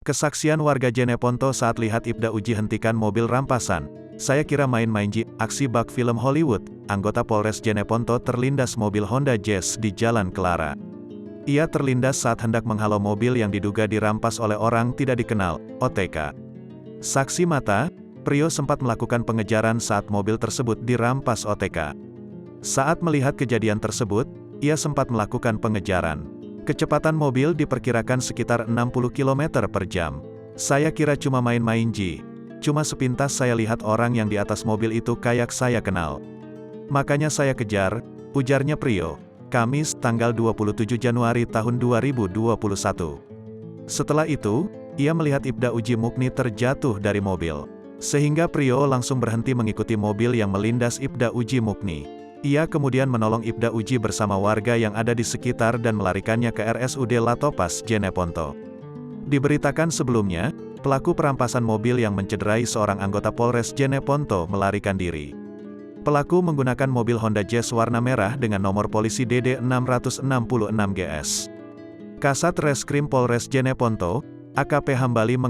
Kesaksian warga Jeneponto saat lihat Ibda Uji hentikan mobil rampasan. Saya kira main-main aksi bak film Hollywood. Anggota Polres Jeneponto terlindas mobil Honda Jazz di Jalan Kelara. Ia terlindas saat hendak menghalau mobil yang diduga dirampas oleh orang tidak dikenal, OTK. Saksi mata, pria sempat melakukan pengejaran saat mobil tersebut dirampas OTK. Saat melihat kejadian tersebut, ia sempat melakukan pengejaran. Kecepatan mobil diperkirakan sekitar 60 km per jam. Saya kira cuma main-main Cuma sepintas saya lihat orang yang di atas mobil itu kayak saya kenal. Makanya saya kejar, ujarnya Prio. Kamis, tanggal 27 Januari tahun 2021. Setelah itu, ia melihat Ibda Uji Mukni terjatuh dari mobil. Sehingga Prio langsung berhenti mengikuti mobil yang melindas Ibda Uji Mukni. Ia kemudian menolong Ibda Uji bersama warga yang ada di sekitar dan melarikannya ke RSUD Latopas, Jeneponto. Diberitakan sebelumnya, pelaku perampasan mobil yang mencederai seorang anggota Polres Jeneponto melarikan diri. Pelaku menggunakan mobil Honda Jazz warna merah dengan nomor polisi DD 666 GS. Kasat Reskrim Polres Jeneponto, AKP Hambali